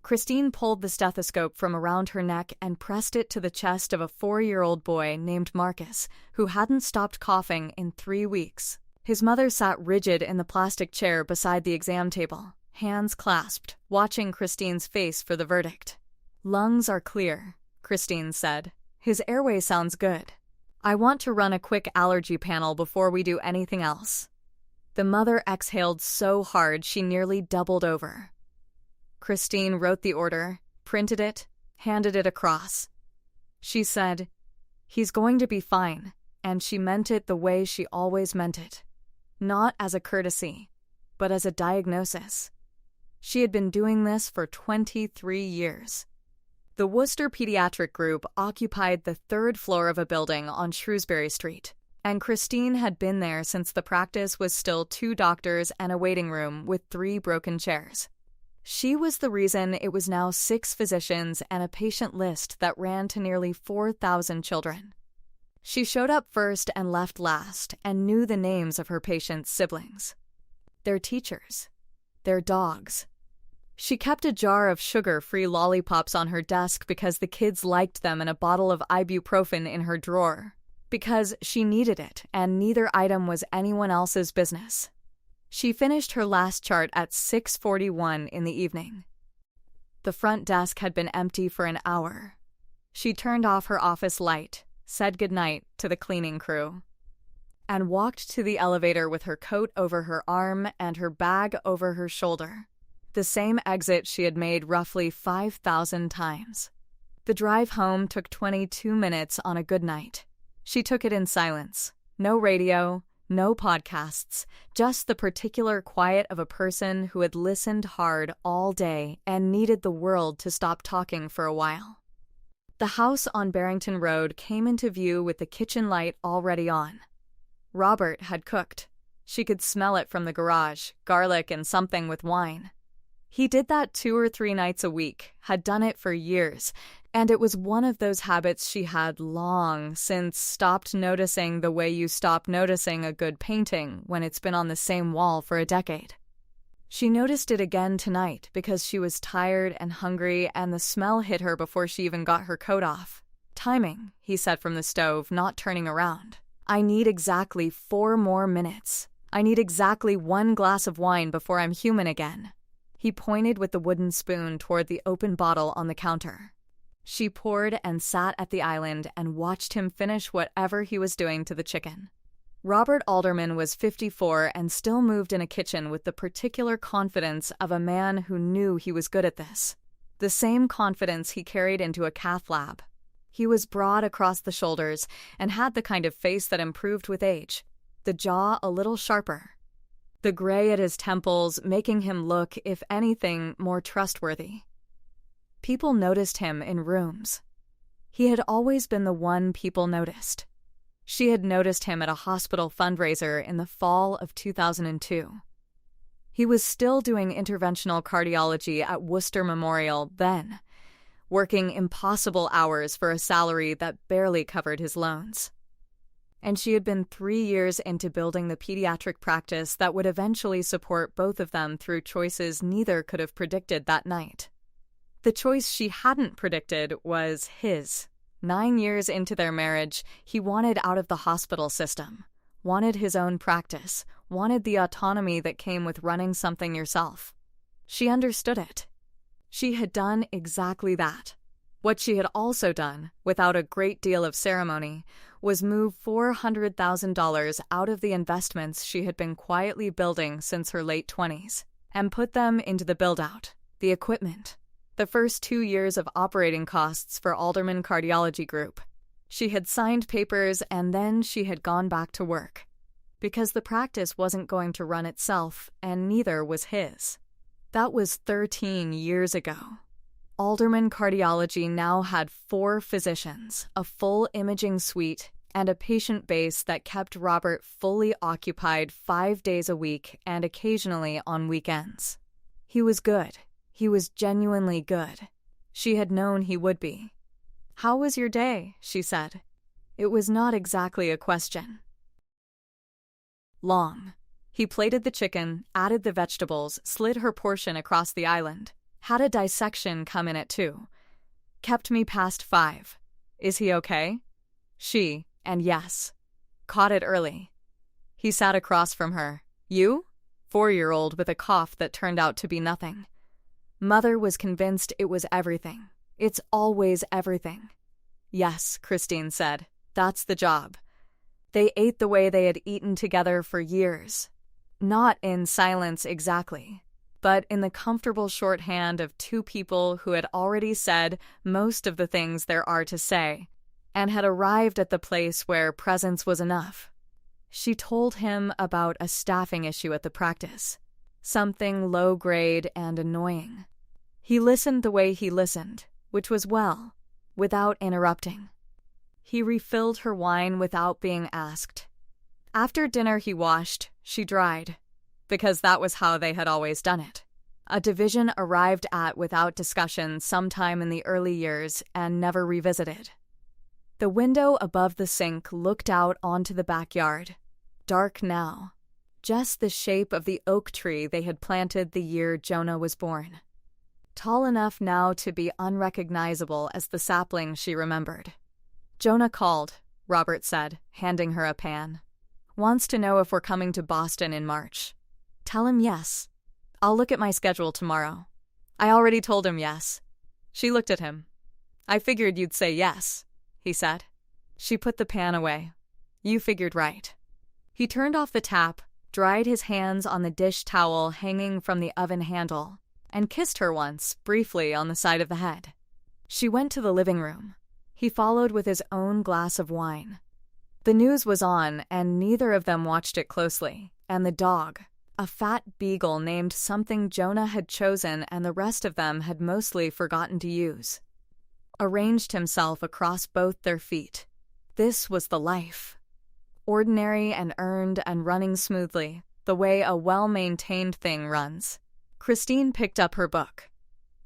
Christine pulled the stethoscope from around her neck and pressed it to the chest of a 4-year-old boy named Marcus, who hadn't stopped coughing in 3 weeks. His mother sat rigid in the plastic chair beside the exam table, hands clasped, watching Christine's face for the verdict. "Lungs are clear," Christine said. "His airway sounds good. I want to run a quick allergy panel before we do anything else." The mother exhaled so hard she nearly doubled over. Christine wrote the order, printed it, handed it across. She said, "He's going to be fine," and she meant it the way she always meant it. Not as a courtesy, but as a diagnosis. She had been doing this for 23 years. The Worcester Pediatric Group occupied the 3rd floor of a building on Shrewsbury Street, and Christine had been there since the practice was still 2 doctors and a waiting room with 3 broken chairs. She was the reason it was now 6 physicians and a patient list that ran to nearly 4,000 children. She showed up first and left last and knew the names of her patients' siblings, their teachers, their dogs. She kept a jar of sugar-free lollipops on her desk because the kids liked them and a bottle of ibuprofen in her drawer, because she needed it and neither item was anyone else's business. She finished her last chart at 6:41 in the evening. The front desk had been empty for an hour. She turned off her office light, said goodnight to the cleaning crew, and walked to the elevator with her coat over her arm and her bag over her shoulder. The same exit she had made roughly 5,000 times. The drive home took 22 minutes on a good night. She took it in silence. No radio, no podcasts, just the particular quiet of a person who had listened hard all day and needed the world to stop talking for a while. The house on Barrington Road came into view with the kitchen light already on. Robert had cooked. She could smell it from the garage, garlic and something with wine. He did that 2 or 3 nights a week, had done it for years, and it was one of those habits she had long since stopped noticing the way you stop noticing a good painting when it's been on the same wall for a decade. She noticed it again tonight because she was tired and hungry and the smell hit her before she even got her coat off. "Timing," he said from the stove, not turning around. "I need exactly 4 more minutes. I need exactly 1 glass of wine before I'm human again." He pointed with the wooden spoon toward the open bottle on the counter. She poured and sat at the island and watched him finish whatever he was doing to the chicken. Robert Alderman was 54 and still moved in a kitchen with the particular confidence of a man who knew he was good at this. The same confidence he carried into a cath lab. He was broad across the shoulders and had the kind of face that improved with age, the jaw a little sharper, the gray at his temples making him look, if anything, more trustworthy. People noticed him in rooms. He had always been the one people noticed. She had noticed him at a hospital fundraiser in the fall of 2002. He was still doing interventional cardiology at Worcester Memorial then, working impossible hours for a salary that barely covered his loans. And she had been 3 years into building the pediatric practice that would eventually support both of them through choices neither could have predicted that night. The choice she hadn't predicted was his. 9 years into their marriage, he wanted out of the hospital system, wanted his own practice, wanted the autonomy that came with running something yourself. She understood it. She had done exactly that. What she had also done, without a great deal of ceremony, was move $400,000 out of the investments she had been quietly building since her late 20s, and put them into the build-out, the equipment, the first 2 years of operating costs for Alderman Cardiology Group. She had signed papers and then she had gone back to work, because the practice wasn't going to run itself and neither was his. That was 13 years ago. Alderman Cardiology now had 4 physicians, a full imaging suite, and a patient base that kept Robert fully occupied 5 days a week and occasionally on weekends. He was good. He was genuinely good. She had known he would be. "How was your day?" she said. It was not exactly a question. Long. He plated the chicken, added the vegetables, slid her portion across the island, Had a dissection come in at 2. Kept me past 5. Is he okay? She, and yes. Caught it early. He sat across from her. You? 4-year-old with a cough that turned out to be nothing. Mother was convinced it was everything. It's always everything. Yes, Christine said. That's the job. They ate the way they had eaten together for years. Not in silence exactly, but in the comfortable shorthand of 2 people who had already said most of the things there are to say, and had arrived at the place where presence was enough. She told him about a staffing issue at the practice, something low-grade and annoying. He listened the way he listened, which was well, without interrupting. He refilled her wine without being asked. After dinner he washed, she dried, because that was how they had always done it. A division arrived at without discussion sometime in the early years and never revisited. The window above the sink looked out onto the backyard, dark now, just the shape of the oak tree they had planted the year Jonah was born. Tall enough now to be unrecognizable as the sapling she remembered. Jonah called, Robert said, handing her a pan. Wants to know if we're coming to Boston in March. Tell him yes. I'll look at my schedule tomorrow. I already told him yes. She looked at him. I figured you'd say yes, he said. She put the pan away. You figured right. He turned off the tap, dried his hands on the dish towel hanging from the oven handle, and kissed her once, briefly, on the side of the head. She went to the living room. He followed with his own glass of wine. The news was on, and neither of them watched it closely, and the dog, a fat beagle named something Jonah had chosen and the rest of them had mostly forgotten to use, arranged himself across both their feet. This was the life. Ordinary and earned and running smoothly, the way a well-maintained thing runs. Christine picked up her book.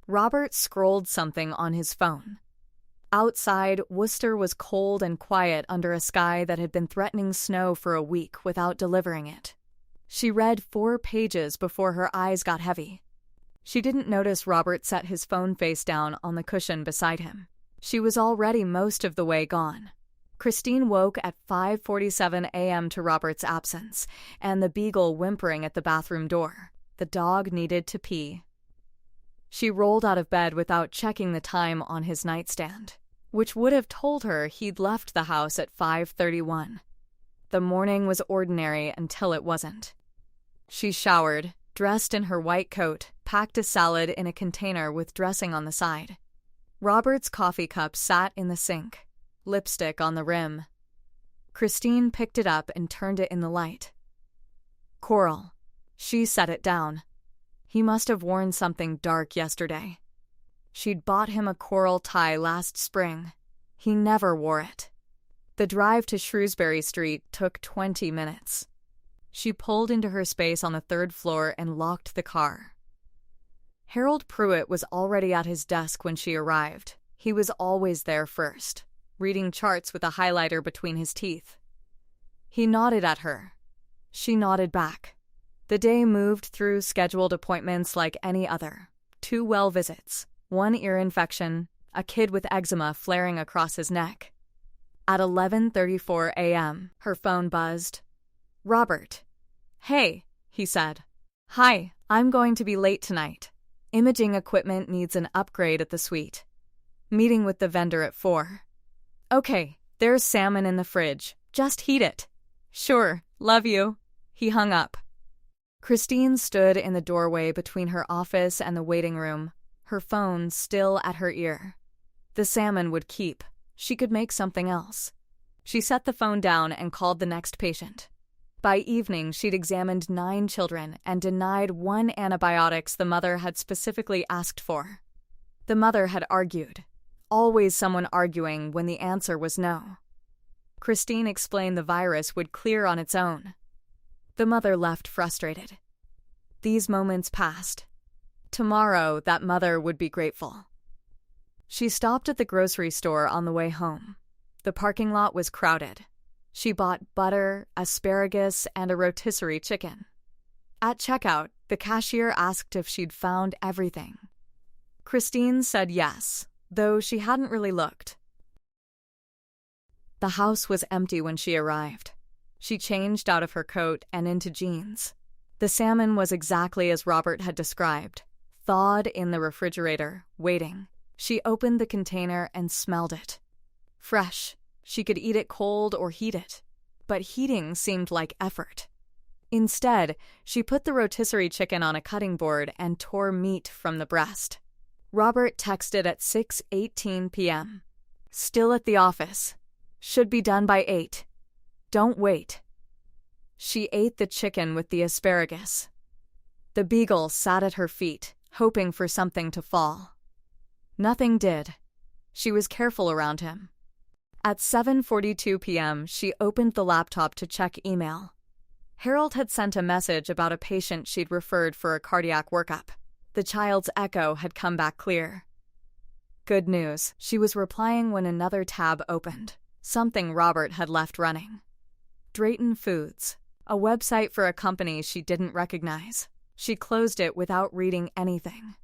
Robert scrolled something on his phone. Outside, Worcester was cold and quiet under a sky that had been threatening snow for a week without delivering it. She read 4 pages before her eyes got heavy. She didn't notice Robert set his phone face down on the cushion beside him. She was already most of the way gone. Christine woke at 5:47 a.m. to Robert's absence, and the beagle whimpering at the bathroom door. The dog needed to pee. She rolled out of bed without checking the time on his nightstand, which would have told her he'd left the house at 5:31. The morning was ordinary until it wasn't. She showered, dressed in her white coat, packed a salad in a container with dressing on the side. Robert's coffee cup sat in the sink, lipstick on the rim. Christine picked it up and turned it in the light. Coral. She set it down. He must have worn something dark yesterday. She'd bought him a coral tie last spring. He never wore it. The drive to Shrewsbury Street took 20 minutes. She pulled into her space on the 3rd floor and locked the car. Harold Pruitt was already at his desk when she arrived. He was always there first, reading charts with a highlighter between his teeth. He nodded at her. She nodded back. The day moved through scheduled appointments like any other. 2 well visits, 1 ear infection, a kid with eczema flaring across his neck. At 11:34 a.m., her phone buzzed. Robert. Hey, he said. Hi, I'm going to be late tonight. Imaging equipment needs an upgrade at the suite. Meeting with the vendor at 4. Okay, there's salmon in the fridge. Just heat it. Sure, love you. He hung up. Christine stood in the doorway between her office and the waiting room, her phone still at her ear. The salmon would keep. She could make something else. She set the phone down and called the next patient. By evening, she'd examined 9 children and denied 1 antibiotics the mother had specifically asked for. The mother had argued. Always someone arguing when the answer was no. Christine explained the virus would clear on its own. The mother left frustrated. These moments passed. Tomorrow, that mother would be grateful. She stopped at the grocery store on the way home. The parking lot was crowded. She bought butter, asparagus, and a rotisserie chicken. At checkout, the cashier asked if she'd found everything. Christine said yes, though she hadn't really looked. The house was empty when she arrived. She changed out of her coat and into jeans. The salmon was exactly as Robert had described, thawed in the refrigerator, waiting. She opened the container and smelled it. Fresh. She could eat it cold or heat it. But heating seemed like effort. Instead, she put the rotisserie chicken on a cutting board and tore meat from the breast. Robert texted at 6:18 p.m. Still at the office. Should be done by 8. Don't wait. She ate the chicken with the asparagus. The beagle sat at her feet, hoping for something to fall. Nothing did. She was careful around him. At 7:42 p.m., she opened the laptop to check email. Harold had sent a message about a patient she'd referred for a cardiac workup. The child's echo had come back clear. Good news. She was replying when another tab opened, something Robert had left running. Drayton Foods, a website for a company she didn't recognize. She closed it without reading anything.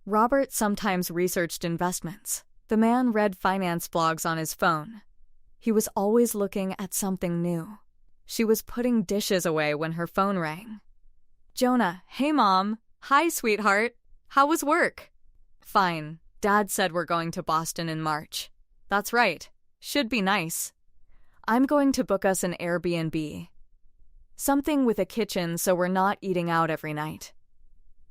Robert sometimes researched investments. The man read finance blogs on his phone. He was always looking at something new. She was putting dishes away when her phone rang. Jonah, hey Mom. Hi, sweetheart. How was work? Fine. Dad said we're going to Boston in March. That's right. Should be nice. I'm going to book us an Airbnb. Something with a kitchen so we're not eating out every night.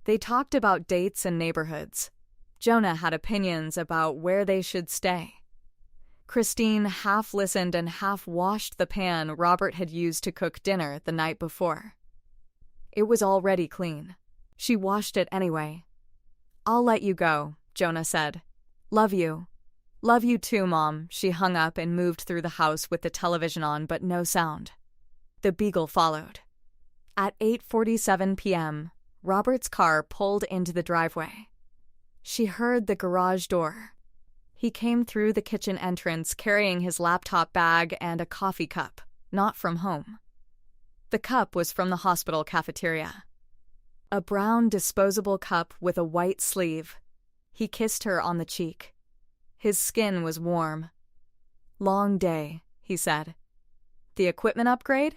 They talked about dates and neighborhoods. Jonah had opinions about where they should stay. Christine half listened and half washed the pan Robert had used to cook dinner the night before. It was already clean. She washed it anyway. I'll let you go, Jonah said. Love you. Love you too, Mom. She hung up and moved through the house with the television on but no sound. The beagle followed. At 8:47 p.m., Robert's car pulled into the driveway. She heard the garage door. He came through the kitchen entrance carrying his laptop bag and a coffee cup, not from home. The cup was from the hospital cafeteria. A brown disposable cup with a white sleeve. He kissed her on the cheek. His skin was warm. Long day, he said. The equipment upgrade?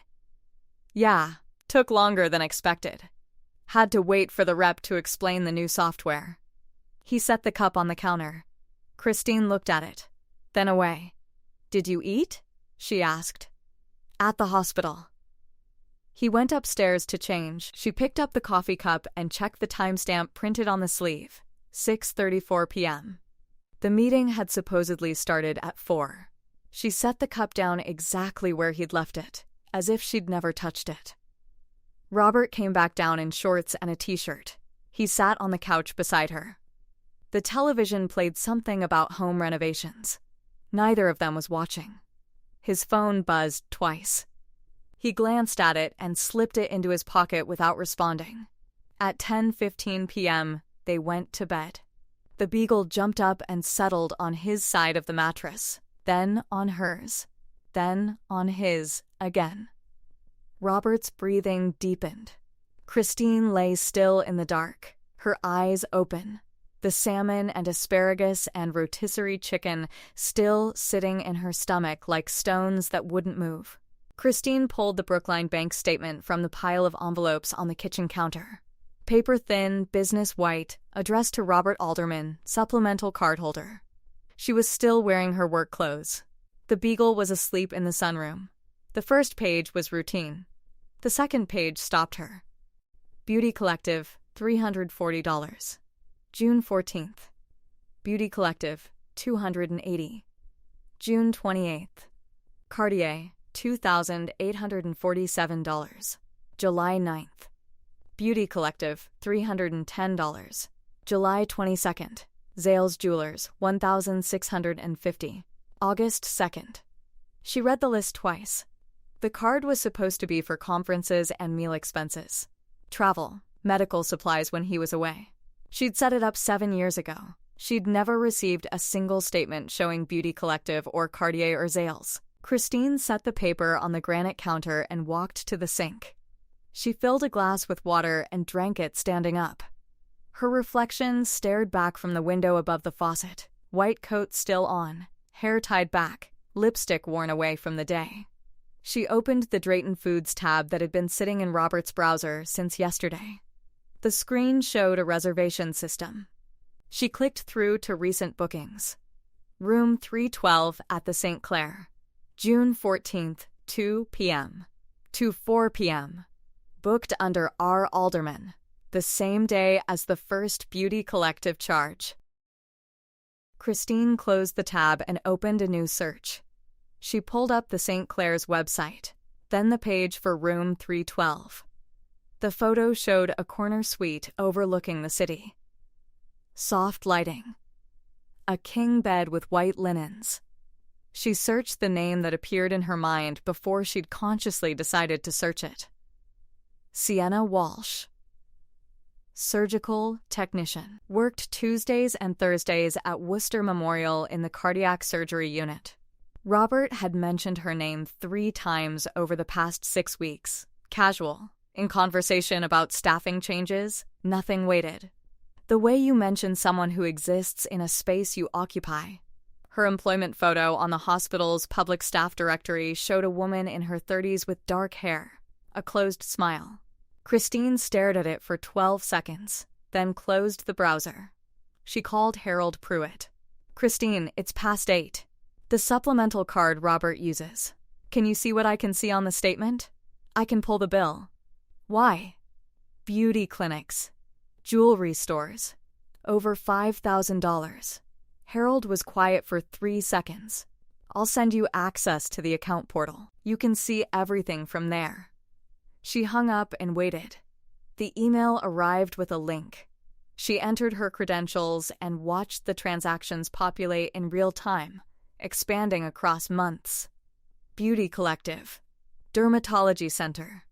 Yeah, took longer than expected. Had to wait for the rep to explain the new software. He set the cup on the counter. Christine looked at it, then away. Did you eat? She asked. At the hospital. He went upstairs to change. She picked up the coffee cup and checked the timestamp printed on the sleeve, 6:34 p.m. The meeting had supposedly started at 4. She set the cup down exactly where he'd left it, as if she'd never touched it. Robert came back down in shorts and a t-shirt. He sat on the couch beside her. The television played something about home renovations. Neither of them was watching. His phone buzzed twice. He glanced at it and slipped it into his pocket without responding. At 10:15 p.m., they went to bed. The beagle jumped up and settled on his side of the mattress, then on hers, then on his again. Robert's breathing deepened. Christine lay still in the dark, her eyes open, the salmon and asparagus and rotisserie chicken still sitting in her stomach like stones that wouldn't move. Christine pulled the Brookline bank statement from the pile of envelopes on the kitchen counter. Paper thin, business white, addressed to Robert Alderman, supplemental cardholder. She was still wearing her work clothes. The beagle was asleep in the sunroom. The first page was routine. The second page stopped her. Beauty Collective, $340. June 14th. Beauty Collective, $280. June 28th. Cartier, $2,847. July 9th. Beauty Collective, $310. July 22nd. Zales Jewelers, $1,650. August 2nd. She read the list twice. The card was supposed to be for conferences and meal expenses. Travel, medical supplies when he was away. She'd set it up 7 years ago. She'd never received a single statement showing Beauty Collective or Cartier or Zales. Christine set the paper on the granite counter and walked to the sink. She filled a glass with water and drank it standing up. Her reflection stared back from the window above the faucet, white coat still on, hair tied back, lipstick worn away from the day. She opened the Drayton Foods tab that had been sitting in Robert's browser since yesterday. The screen showed a reservation system. She clicked through to recent bookings. Room 312 at the St. Clair, June 14th, 2 p.m. to 4 p.m. Booked under R. Alderman, the same day as the first Beauty Collective charge. Christine closed the tab and opened a new search. She pulled up the St. Clair's website, then the page for room 312. The photo showed a corner suite overlooking the city. Soft lighting. A king bed with white linens. She searched the name that appeared in her mind before she'd consciously decided to search it. Sienna Walsh. Surgical technician. Worked Tuesdays and Thursdays at Worcester Memorial in the cardiac surgery unit. Robert had mentioned her name 3 times over the past 6 weeks. Casual. In conversation about staffing changes, nothing weighted. The way you mention someone who exists in a space you occupy. Her employment photo on the hospital's public staff directory showed a woman in her 30s with dark hair, a closed smile. Christine stared at it for 12 seconds, then closed the browser. She called Harold Pruitt. "Christine, it's past 8. The supplemental card Robert uses. Can you see what I can see on the statement? I can pull the bill." "Why?" "Beauty clinics. Jewelry stores. Over $5,000. Harold was quiet for 3 seconds. "I'll send you access to the account portal. You can see everything from there." She hung up and waited. The email arrived with a link. She entered her credentials and watched the transactions populate in real time, expanding across months. Beauty Collective. Dermatology Center.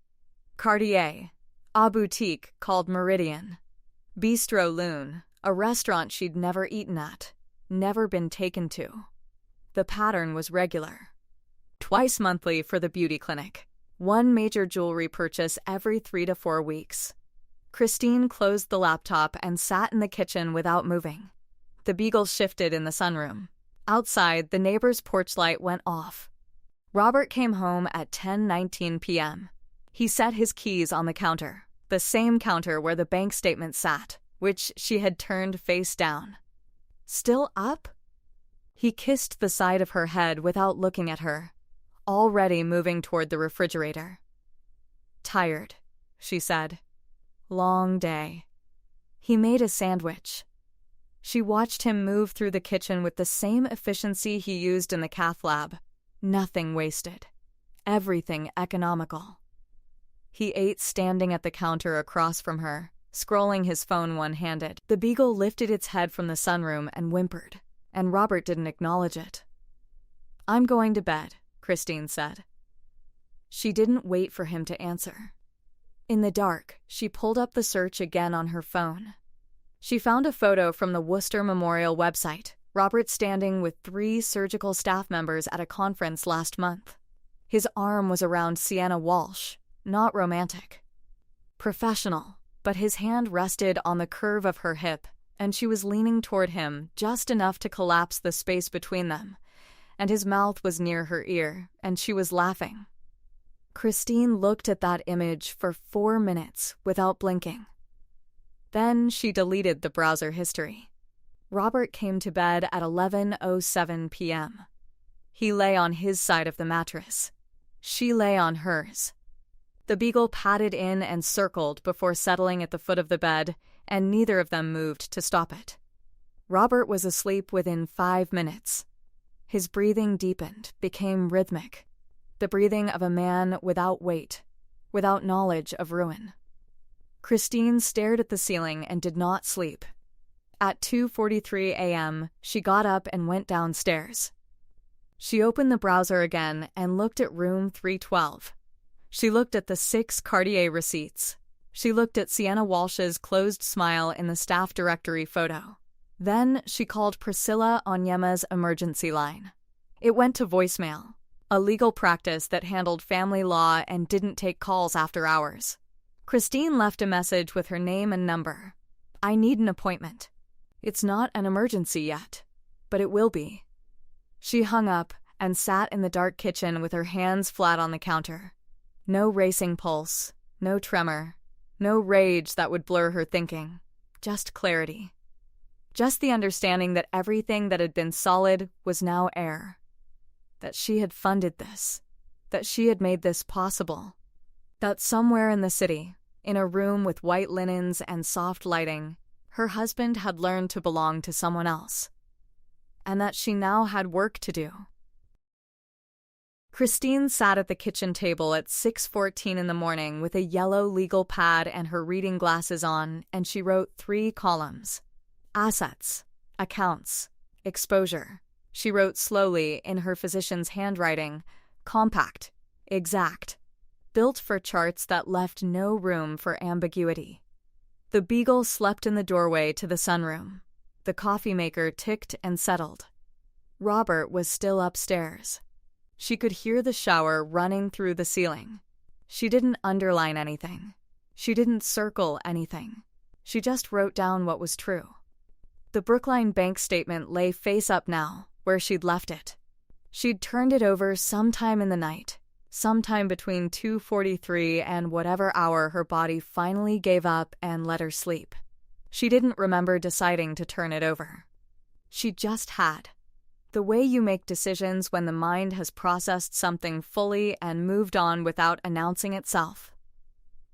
Cartier. A boutique called Meridian. Bistro Loon, a restaurant she'd never eaten at, never been taken to. The pattern was regular. Twice monthly for the beauty clinic. 1 major jewelry purchase every 3 to 4 weeks. Christine closed the laptop and sat in the kitchen without moving. The beagle shifted in the sunroom. Outside, the neighbor's porch light went off. Robert came home at 10:19 p.m. He set his keys on the counter, the same counter where the bank statement sat, which she had turned face down. "Still up?" He kissed the side of her head without looking at her, already moving toward the refrigerator. "Tired," she said. "Long day." He made a sandwich. She watched him move through the kitchen with the same efficiency he used in the cath lab. Nothing wasted. Everything economical. He ate standing at the counter across from her, scrolling his phone one-handed. The beagle lifted its head from the sunroom and whimpered, and Robert didn't acknowledge it. "I'm going to bed," Christine said. She didn't wait for him to answer. In the dark, she pulled up the search again on her phone. She found a photo from the Worcester Memorial website, Robert standing with 3 surgical staff members at a conference last month. His arm was around Sienna Walsh, not romantic. Professional, but his hand rested on the curve of her hip, and she was leaning toward him just enough to collapse the space between them, and his mouth was near her ear, and she was laughing. Christine looked at that image for 4 minutes without blinking. Then she deleted the browser history. Robert came to bed at 11:07 p.m. He lay on his side of the mattress. She lay on hers. The beagle padded in and circled before settling at the foot of the bed, and neither of them moved to stop it. Robert was asleep within 5 minutes. His breathing deepened, became rhythmic. The breathing of a man without weight, without knowledge of ruin. Christine stared at the ceiling and did not sleep. At 2:43 a.m., she got up and went downstairs. She opened the browser again and looked at room 312. She looked at the 6 Cartier receipts. She looked at Sienna Walsh's closed smile in the staff directory photo. Then she called Priscilla Onyema's emergency line. It went to voicemail, a legal practice that handled family law and didn't take calls after hours. Christine left a message with her name and number. I need an appointment. It's not an emergency yet, but it will be." She hung up and sat in the dark kitchen with her hands flat on the counter. No racing pulse, no tremor, no rage that would blur her thinking, just clarity. Just the understanding that everything that had been solid was now air. That she had funded this. That she had made this possible. That somewhere in the city, in a room with white linens and soft lighting, her husband had learned to belong to someone else. And that she now had work to do. Christine sat at the kitchen table at 6:14 in the morning with a yellow legal pad and her reading glasses on, and she wrote 3 columns. Assets, accounts, exposure. She wrote slowly in her physician's handwriting, compact, exact, built for charts that left no room for ambiguity. The beagle slept in the doorway to the sunroom. The coffee maker ticked and settled. Robert was still upstairs. She could hear the shower running through the ceiling. She didn't underline anything. She didn't circle anything. She just wrote down what was true. The Brookline bank statement lay face up now, where she'd left it. She'd turned it over sometime in the night, sometime between 2:43 and whatever hour her body finally gave up and let her sleep. She didn't remember deciding to turn it over. She just had. The way you make decisions when the mind has processed something fully and moved on without announcing itself.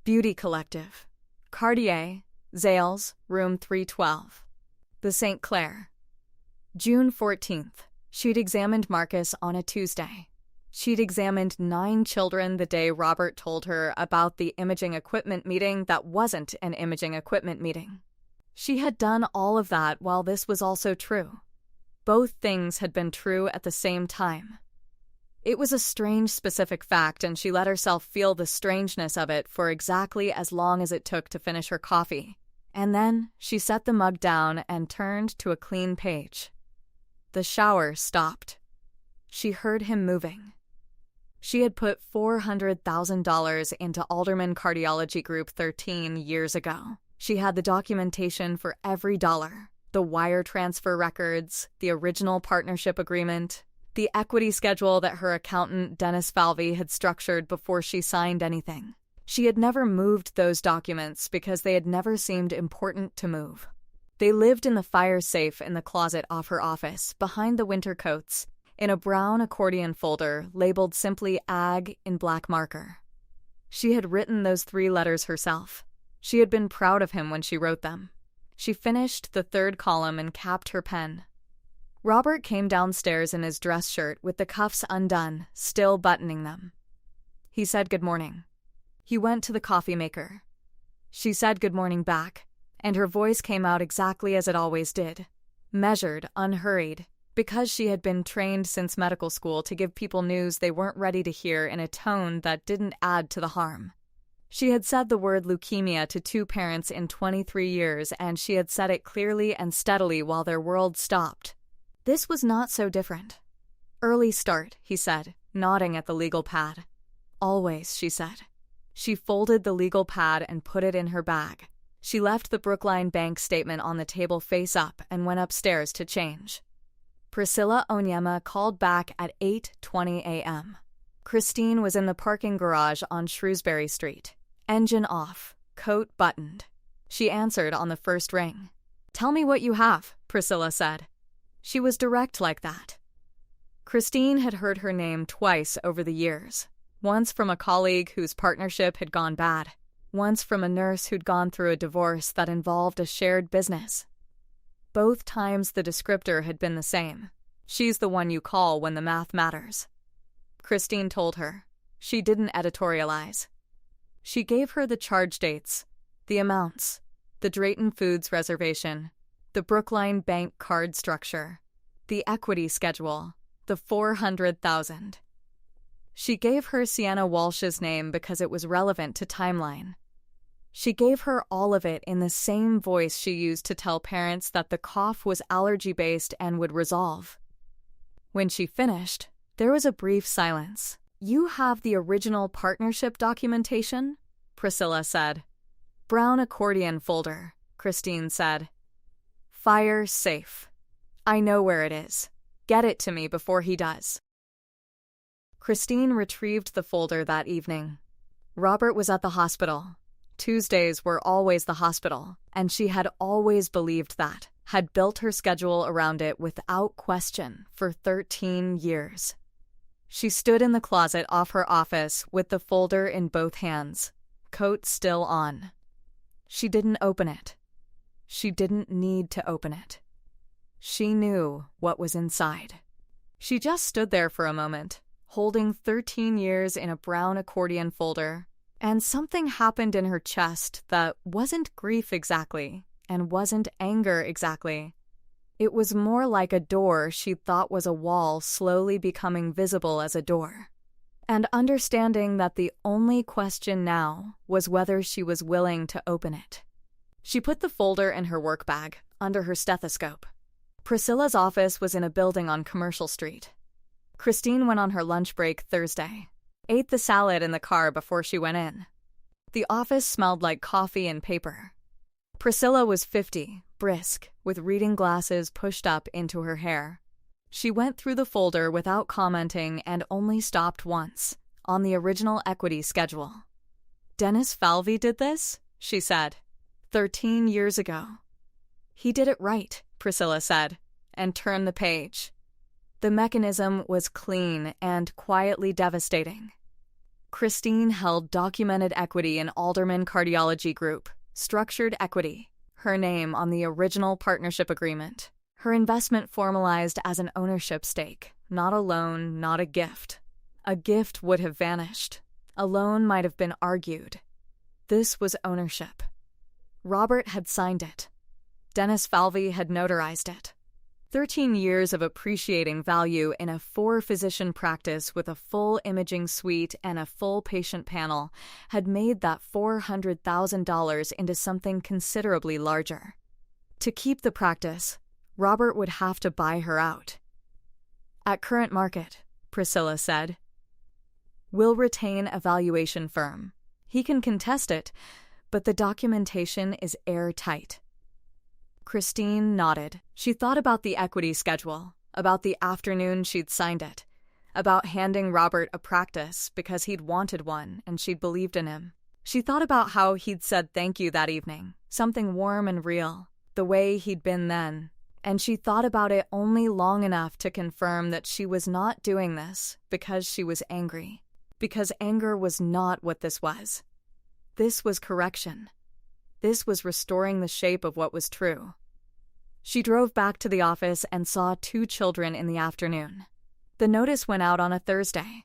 Beauty Collective. Cartier, Zales, room 312. The St. Clair. June 14th. She'd examined Marcus on a Tuesday. She'd examined 9 children the day Robert told her about the imaging equipment meeting that wasn't an imaging equipment meeting. She had done all of that while this was also true. Both things had been true at the same time. It was a strange specific fact, and she let herself feel the strangeness of it for exactly as long as it took to finish her coffee. And then she set the mug down and turned to a clean page. The shower stopped. She heard him moving. She had put $400,000 into Alderman Cardiology Group 13 years ago. She had the documentation for every dollar, the wire transfer records, the original partnership agreement, the equity schedule that her accountant Dennis Falvey had structured before she signed anything. She had never moved those documents because they had never seemed important to move. They lived in the fire safe in the closet off her office, behind the winter coats, in a brown accordion folder labeled simply AG in black marker. She had written those 3 letters herself. She had been proud of him when she wrote them. She finished the 3rd column and capped her pen. Robert came downstairs in his dress shirt with the cuffs undone, still buttoning them. He said good morning. He went to the coffee maker. She said good morning back, and her voice came out exactly as it always did, measured, unhurried, because she had been trained since medical school to give people news they weren't ready to hear in a tone that didn't add to the harm. She had said the word leukemia to 2 parents in 23 years, and she had said it clearly and steadily while their world stopped. This was not so different. Early start, he said, nodding at the legal pad. Always, she said. She folded the legal pad and put it in her bag. She left the Brookline bank statement on the table face up and went upstairs to change. Priscilla Onyema called back at 8:20 a.m. Christine was in the parking garage on Shrewsbury Street. Engine off, coat buttoned. She answered on the first ring. "Tell me what you have," Priscilla said. She was direct like that. Christine had heard her name twice over the years. Once from a colleague whose partnership had gone bad. Once from a nurse who'd gone through a divorce that involved a shared business. Both times the descriptor had been the same. She's the one you call when the math matters. Christine told her. She didn't editorialize. She gave her the charge dates, the amounts, the Drayton Foods reservation, the Brookline bank card structure, the equity schedule, the $400,000. She gave her Sienna Walsh's name because it was relevant to timeline. She gave her all of it in the same voice she used to tell parents that the cough was allergy-based and would resolve. When she finished, there was a brief silence. "You have the original partnership documentation?" Priscilla said. "Brown accordion folder, Christine said. "Fire safe. I know where it is. Get it to me before he does." Christine retrieved the folder that evening. Robert was at the hospital. Tuesdays were always the hospital, and she had always believed that, had built her schedule around it without question for 13 years. She stood in the closet off her office with the folder in both hands, coat still on. She didn't open it. She didn't need to open it. She knew what was inside. She just stood there for a moment, holding 13 years in a brown accordion folder, and something happened in her chest that wasn't grief exactly, and wasn't anger exactly. It was more like a door she thought was a wall slowly becoming visible as a door, and understanding that the only question now was whether she was willing to open it. She put the folder in her work bag, under her stethoscope. Priscilla's office was in a building on Commercial Street. Christine went on her lunch break Thursday, ate the salad in the car before she went in. The office smelled like coffee and paper. Priscilla was 50, brisk, with reading glasses pushed up into her hair. She went through the folder without commenting and only stopped once, on the original equity schedule. "Dennis Falvey did this?" she said. 13 years ago. "He did it right," Priscilla said, and turned the page. The mechanism was clean and quietly devastating. Christine held documented equity in Alderman Cardiology Group, structured equity, her name on the original partnership agreement. Her investment formalized as an ownership stake, not a loan, not a gift. A gift would have vanished. A loan might have been argued. This was ownership. Robert had signed it. Dennis Falvey had notarized it. 13 years of appreciating value in a 4-physician practice with a full imaging suite and a full patient panel had made that $400,000 into something considerably larger. To keep the practice, Robert would have to buy her out. "At current market," Priscilla said. "We'll retain a valuation firm. He can contest it, but the documentation is airtight." Christine nodded. She thought about the equity schedule, about the afternoon she'd signed it, about handing Robert a practice because he'd wanted one and she'd believed in him. She thought about how he'd said thank you that evening, something warm and real, the way he'd been then. And she thought about it only long enough to confirm that she was not doing this because she was angry, because anger was not what this was. This was correction. This was restoring the shape of what was true. She drove back to the office and saw 2 children in the afternoon. The notice went out on a Thursday.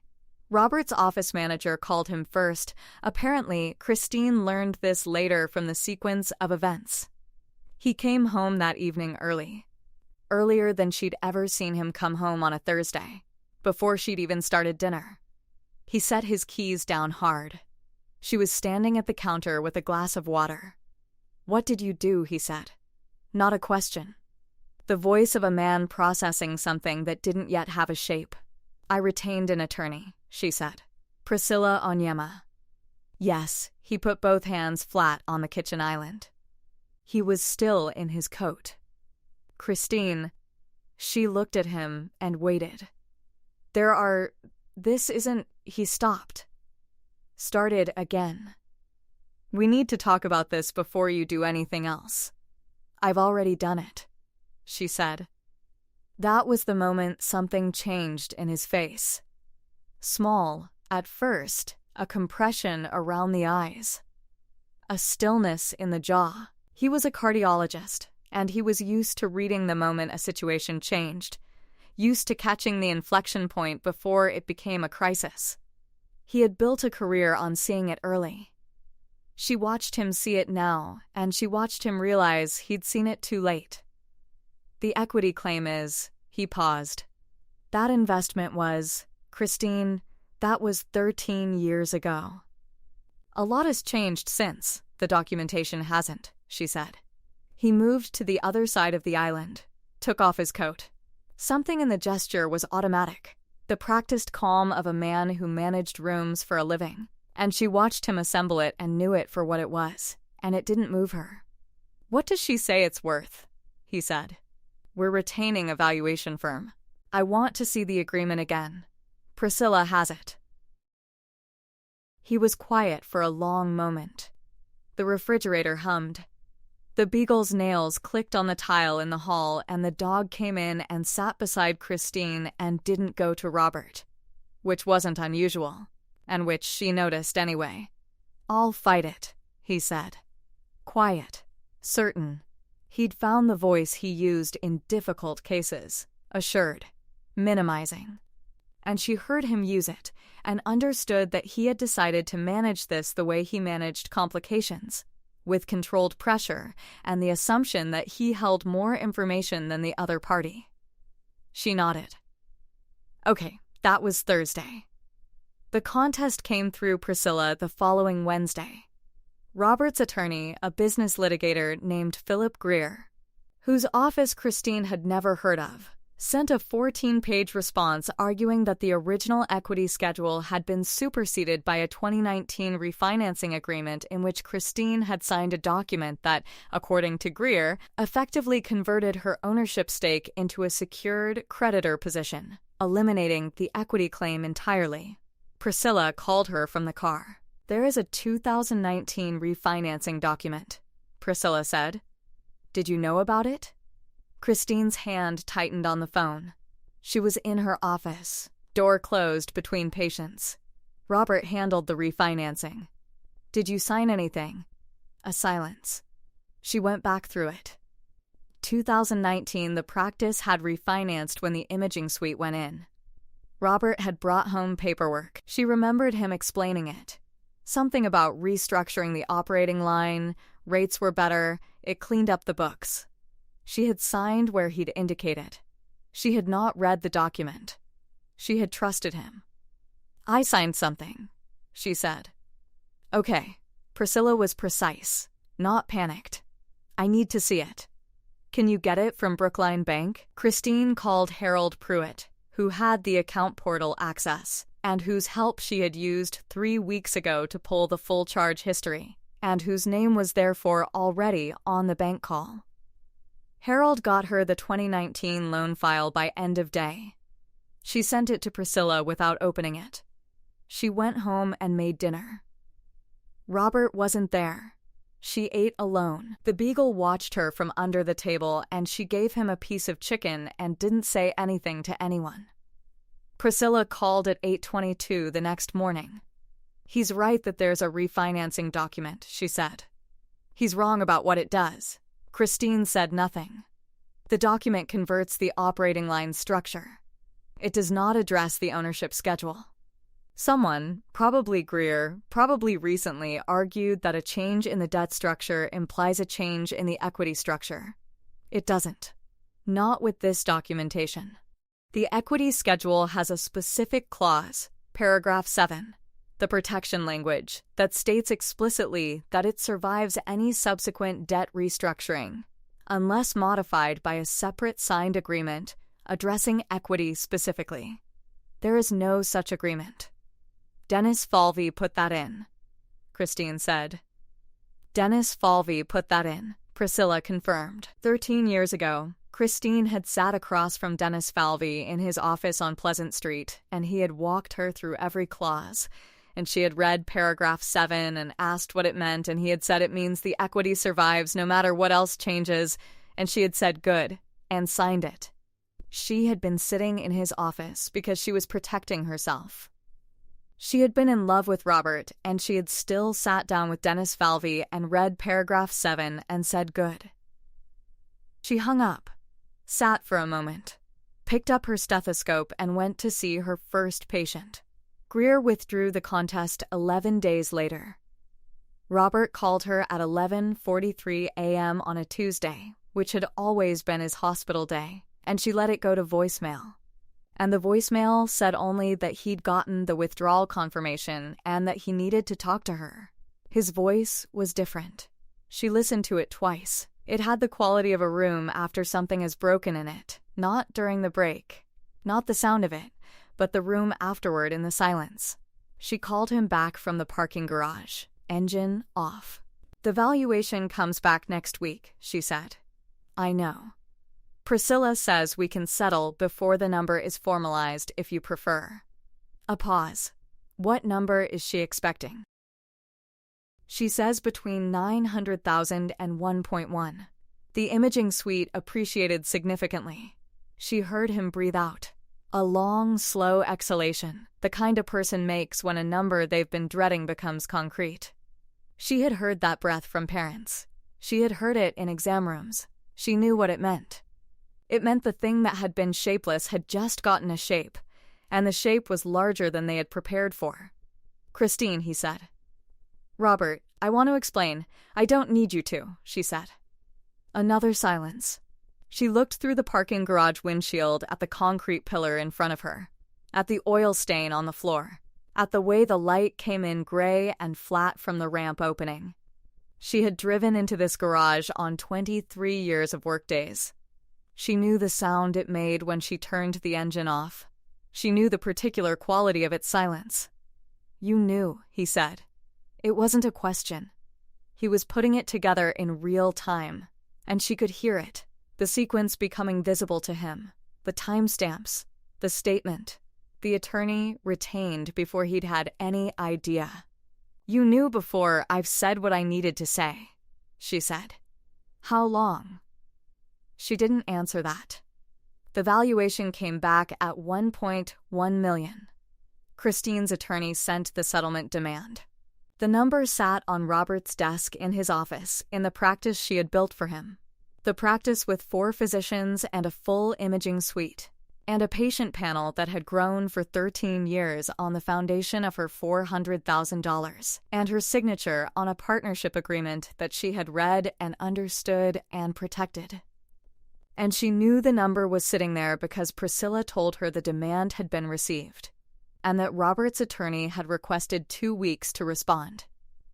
Robert's office manager called him first. Apparently, Christine learned this later from the sequence of events. He came home that evening early. Earlier than she'd ever seen him come home on a Thursday, before she'd even started dinner. He set his keys down hard. She was standing at the counter with a glass of water. "What did you do?" he said. Not a question. The voice of a man processing something that didn't yet have a shape. "I retained an attorney," she said. "Priscilla Onyema." Yes, he put both hands flat on the kitchen island. He was still in his coat. Christine, she looked at him and waited. This isn't, he stopped. Started again. "We need to talk about this before you do anything else." "I've already done it," she said. That was the moment something changed in his face. Small, at first, a compression around the eyes. A stillness in the jaw. He was a cardiologist, and he was used to reading the moment a situation changed, used to catching the inflection point before it became a crisis. He had built a career on seeing it early. She watched him see it now, and she watched him realize he'd seen it too late. "The equity claim is," he paused. "That investment was, Christine, that was 13 years ago." "A lot has changed since, the documentation hasn't," she said. He moved to the other side of the island, took off his coat. Something in the gesture was automatic, the practiced calm of a man who managed rooms for a living. And she watched him assemble it and knew it for what it was, and it didn't move her. "What does she say it's worth?" he said. "We're retaining a valuation firm. I want to see the agreement again. Priscilla has it." He was quiet for a long moment. The refrigerator hummed. The beagle's nails clicked on the tile in the hall, and the dog came in and sat beside Christine and didn't go to Robert, which wasn't unusual, and which she noticed anyway. "I'll fight it," he said. Quiet, certain. He'd found the voice he used in difficult cases, assured, minimizing. And she heard him use it and understood that he had decided to manage this the way he managed complications, with controlled pressure and the assumption that he held more information than the other party. She nodded. Okay, that was Thursday. The contest came through Priscilla the following Wednesday. Robert's attorney, a business litigator named Philip Greer, whose office Christine had never heard of, sent a 14-page response arguing that the original equity schedule had been superseded by a 2019 refinancing agreement in which Christine had signed a document that, according to Greer, effectively converted her ownership stake into a secured creditor position, eliminating the equity claim entirely. Priscilla called her from the car. "There is a 2019 refinancing document," Priscilla said. "Did you know about it?" Christine's hand tightened on the phone. She was in her office, door closed between patients. Robert handled the refinancing. "Did you sign anything?" A silence. She went back through it. 2019, the practice had refinanced when the imaging suite went in. Robert had brought home paperwork. She remembered him explaining it. Something about restructuring the operating line, rates were better, it cleaned up the books. She had signed where he'd indicated. She had not read the document. She had trusted him. "I signed something," she said. "Okay." Priscilla was precise, not panicked. "I need to see it." "Can you get it from Brookline Bank?" Christine called Harold Pruitt, who had the account portal access, and whose help she had used 3 weeks ago to pull the full charge history, and whose name was therefore already on the bank call. Harold got her the 2019 loan file by end of day. She sent it to Priscilla without opening it. She went home and made dinner. Robert wasn't there. She ate alone. The beagle watched her from under the table, and she gave him a piece of chicken and didn't say anything to anyone. Priscilla called at 8:22 the next morning. "He's right that there's a refinancing document," she said. "He's wrong about what it does." Christine said nothing. "The document converts the operating line structure. It does not address the ownership schedule." Someone, probably Greer, probably recently argued that a change in the debt structure implies a change in the equity structure. It doesn't. Not with this documentation. The equity schedule has a specific clause, paragraph 7, the protection language, that states explicitly that it survives any subsequent debt restructuring, unless modified by a separate signed agreement addressing equity specifically. There is no such agreement. Dennis Falvey put that in, Christine said. Dennis Falvey put that in, Priscilla confirmed. 13 years ago, Christine had sat across from Dennis Falvey in his office on Pleasant Street, and he had walked her through every clause. And she had read paragraph 7 and asked what it meant, and he had said it means the equity survives no matter what else changes, and she had said good, and signed it. She had been sitting in his office because she was protecting herself. She had been in love with Robert, and she had still sat down with Dennis Falvey and read paragraph 7 and said good. She hung up, sat for a moment, picked up her stethoscope and went to see her first patient. Greer withdrew the contest 11 days later. Robert called her at 11:43 a.m. on a Tuesday, which had always been his hospital day, and she let it go to voicemail. And the voicemail said only that he'd gotten the withdrawal confirmation and that he needed to talk to her. His voice was different. She listened to it twice. It had the quality of a room after something has broken in it, not during the break, not the sound of it, but the room afterward in the silence. She called him back from the parking garage, engine off. "The valuation comes back next week," she said. "I know. Priscilla says we can settle before the number is formalized if you prefer." A pause. "What number is she expecting?" "She says between 900,000 and 1.1. The imaging suite appreciated significantly. She heard him breathe out. A long, slow exhalation, the kind a person makes when a number they've been dreading becomes concrete. She had heard that breath from parents. She had heard it in exam rooms. She knew what it meant. It meant the thing that had been shapeless had just gotten a shape, and the shape was larger than they had prepared for. "Christine," he said. "Robert, I want to explain. I don't need you to," she said. Another silence. She looked through the parking garage windshield at the concrete pillar in front of her, at the oil stain on the floor, at the way the light came in gray and flat from the ramp opening. She had driven into this garage on 23 years of workdays. She knew the sound it made when she turned the engine off. She knew the particular quality of its silence. "You knew," he said. It wasn't a question. He was putting it together in real time, and she could hear it, the sequence becoming visible to him, the timestamps, the statement, the attorney retained before he'd had any idea. "You knew before I've said what I needed to say," she said. "How long?" She didn't answer that. The valuation came back at 1.1 million. Christine's attorney sent the settlement demand. The number sat on Robert's desk in his office in the practice she had built for him. The practice with 4 physicians and a full imaging suite, and a patient panel that had grown for 13 years on the foundation of her $400,000 and her signature on a partnership agreement that she had read and understood and protected. And she knew the number was sitting there because Priscilla told her the demand had been received, and that Robert's attorney had requested 2 weeks to respond.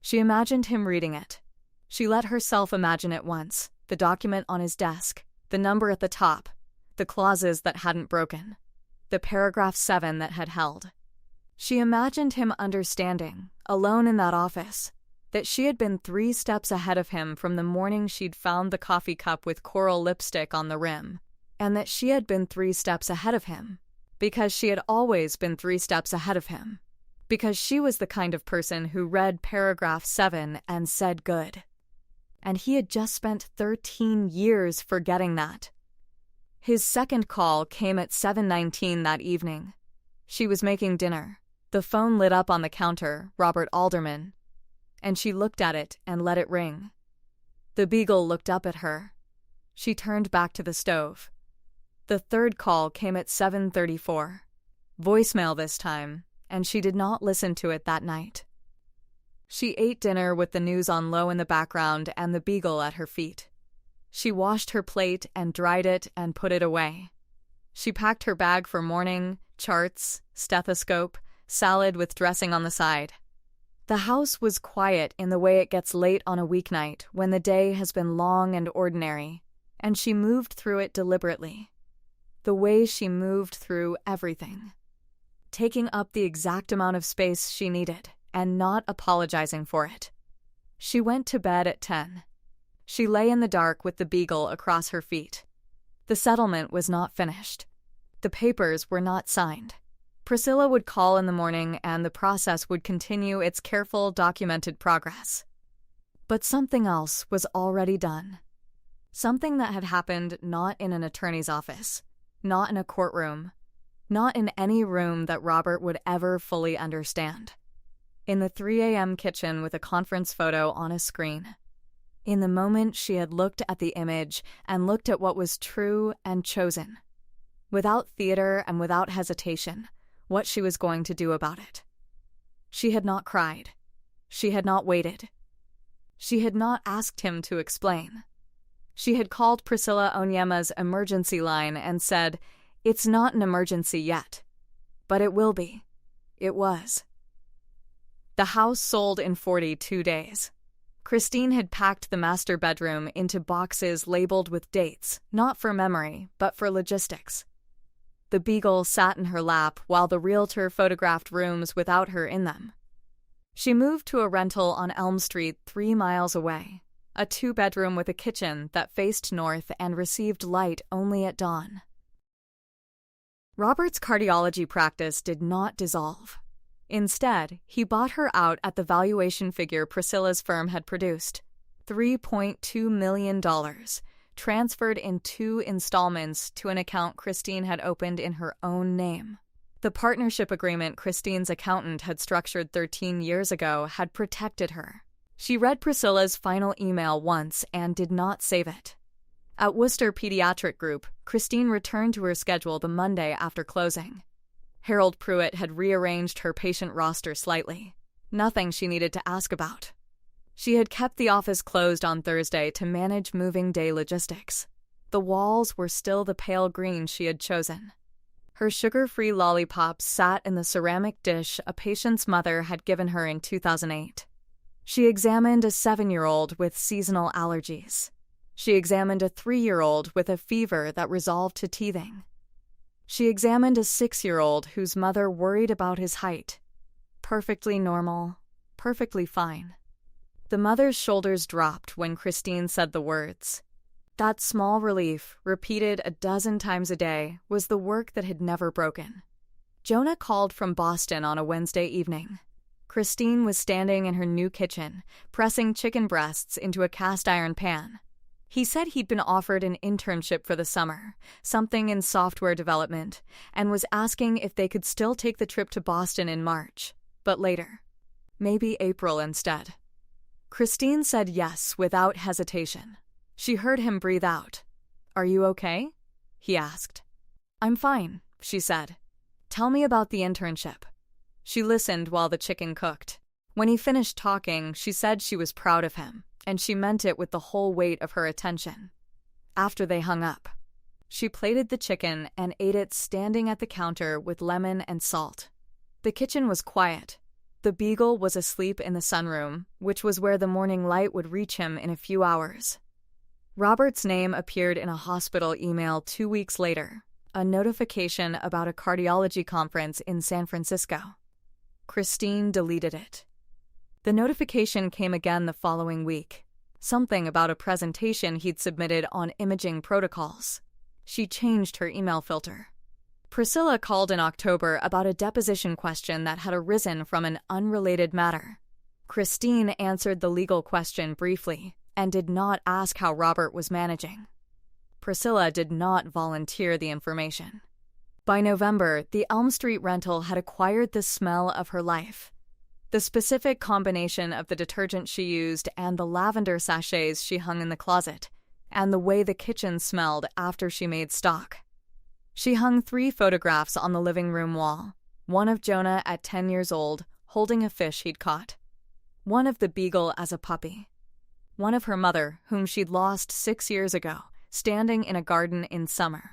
She imagined him reading it. She let herself imagine it once, the document on his desk, the number at the top, the clauses that hadn't broken, the paragraph 7 that had held. She imagined him understanding, alone in that office, that she had been 3 steps ahead of him from the morning she'd found the coffee cup with coral lipstick on the rim, and that she had been 3 steps ahead of him, because she had always been 3 steps ahead of him, because she was the kind of person who read paragraph 7 and said good. And he had just spent 13 years forgetting that. His second call came at 7:19 that evening. She was making dinner. The phone lit up on the counter, Robert Alderman, and she looked at it and let it ring. The beagle looked up at her. She turned back to the stove. The third call came at 7:34. Voicemail this time, and she did not listen to it that night. She ate dinner with the news on low in the background and the beagle at her feet. She washed her plate and dried it and put it away. She packed her bag for morning, charts, stethoscope, salad with dressing on the side. The house was quiet in the way it gets late on a weeknight when the day has been long and ordinary, and she moved through it deliberately. The way she moved through everything. Taking up the exact amount of space she needed, and not apologizing for it. She went to bed at 10. She lay in the dark with the beagle across her feet. The settlement was not finished. The papers were not signed. Priscilla would call in the morning and the process would continue its careful, documented progress. But something else was already done. Something that had happened not in an attorney's office, not in a courtroom, not in any room that Robert would ever fully understand. In the 3 a.m. kitchen with a conference photo on a screen. In the moment she had looked at the image and looked at what was true and chosen. Without theater and without hesitation, what she was going to do about it. She had not cried. She had not waited. She had not asked him to explain. She had called Priscilla Onyema's emergency line and said, "It's not an emergency yet. But it will be." It was. The house sold in 42 days. Christine had packed the master bedroom into boxes labeled with dates, not for memory, but for logistics. The beagle sat in her lap while the realtor photographed rooms without her in them. She moved to a rental on Elm Street 3 miles away, a 2-bedroom with a kitchen that faced north and received light only at dawn. Robert's cardiology practice did not dissolve. Instead, he bought her out at the valuation figure Priscilla's firm had produced, $3.2 million, transferred in 2 installments to an account Christine had opened in her own name. The partnership agreement Christine's accountant had structured 13 years ago had protected her. She read Priscilla's final email once and did not save it. At Worcester Pediatric Group, Christine returned to her schedule the Monday after closing. Harold Pruitt had rearranged her patient roster slightly. Nothing she needed to ask about. She had kept the office closed on Thursday to manage moving day logistics. The walls were still the pale green she had chosen. Her sugar-free lollipops sat in the ceramic dish a patient's mother had given her in 2008. She examined a 7-year-old with seasonal allergies. She examined a 3-year-old with a fever that resolved to teething. She examined a 6-year-old whose mother worried about his height. Perfectly normal, perfectly fine. The mother's shoulders dropped when Christine said the words. That small relief, repeated a dozen times a day, was the work that had never broken. Jonah called from Boston on a Wednesday evening. Christine was standing in her new kitchen, pressing chicken breasts into a cast-iron pan. He said he'd been offered an internship for the summer, something in software development, and was asking if they could still take the trip to Boston in March, but later. Maybe April instead. Christine said yes without hesitation. She heard him breathe out. "Are you okay?" he asked. "I'm fine," she said. "Tell me about the internship." She listened while the chicken cooked. When he finished talking, she said she was proud of him, and she meant it with the whole weight of her attention. After they hung up, she plated the chicken and ate it standing at the counter with lemon and salt. The kitchen was quiet. The beagle was asleep in the sunroom, which was where the morning light would reach him in a few hours. Robert's name appeared in a hospital email 2 weeks later, a notification about a cardiology conference in San Francisco. Christine deleted it. The notification came again the following week, something about a presentation he'd submitted on imaging protocols. She changed her email filter. Priscilla called in October about a deposition question that had arisen from an unrelated matter. Christine answered the legal question briefly and did not ask how Robert was managing. Priscilla did not volunteer the information. By November, the Elm Street rental had acquired the smell of her life. The specific combination of the detergent she used and the lavender sachets she hung in the closet, and the way the kitchen smelled after she made stock. She hung 3 photographs on the living room wall, one of Jonah at 10 years old, holding a fish he'd caught, one of the beagle as a puppy, one of her mother, whom she'd lost 6 years ago, standing in a garden in summer.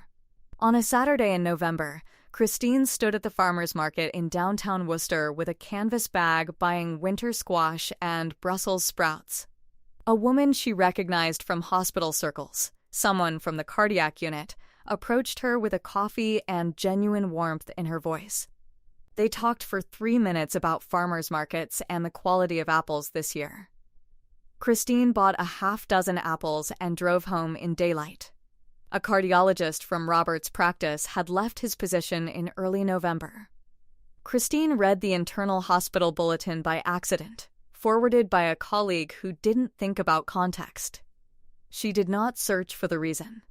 On a Saturday in November, Christine stood at the farmer's market in downtown Worcester with a canvas bag buying winter squash and Brussels sprouts. A woman she recognized from hospital circles, someone from the cardiac unit, approached her with a coffee and genuine warmth in her voice. They talked for 3 minutes about farmers markets and the quality of apples this year. Christine bought a half-dozen apples and drove home in daylight. A cardiologist from Robert's practice had left his position in early November. Christine read the internal hospital bulletin by accident, forwarded by a colleague who didn't think about context. She did not search for the reason.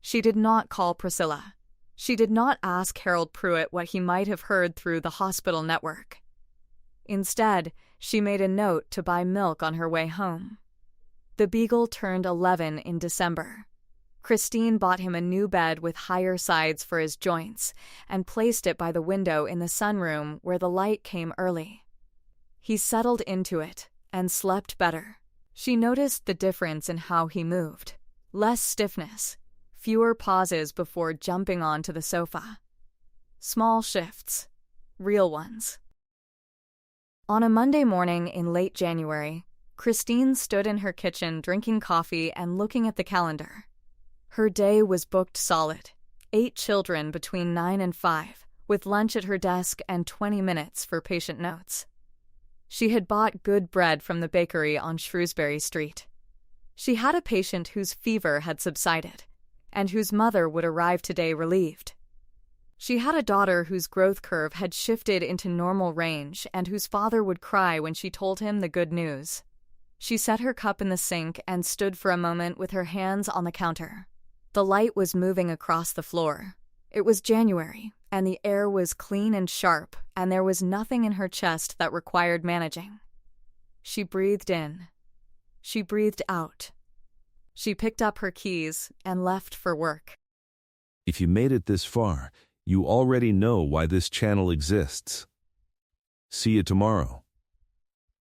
She did not call Priscilla. She did not ask Harold Pruitt what he might have heard through the hospital network. Instead, she made a note to buy milk on her way home. The beagle turned 11 in December. Christine bought him a new bed with higher sides for his joints and placed it by the window in the sunroom where the light came early. He settled into it and slept better. She noticed the difference in how he moved. Less stiffness, fewer pauses before jumping onto the sofa. Small shifts, real ones. On a Monday morning in late January, Christine stood in her kitchen drinking coffee and looking at the calendar. Her day was booked solid, 8 children between 9 and 5, with lunch at her desk and 20 minutes for patient notes. She had bought good bread from the bakery on Shrewsbury Street. She had a patient whose fever had subsided, and whose mother would arrive today relieved. She had a daughter whose growth curve had shifted into normal range and whose father would cry when she told him the good news. She set her cup in the sink and stood for a moment with her hands on the counter. The light was moving across the floor. It was January, and the air was clean and sharp, and there was nothing in her chest that required managing. She breathed in. She breathed out. She picked up her keys and left for work. If you made it this far, you already know why this channel exists. See you tomorrow.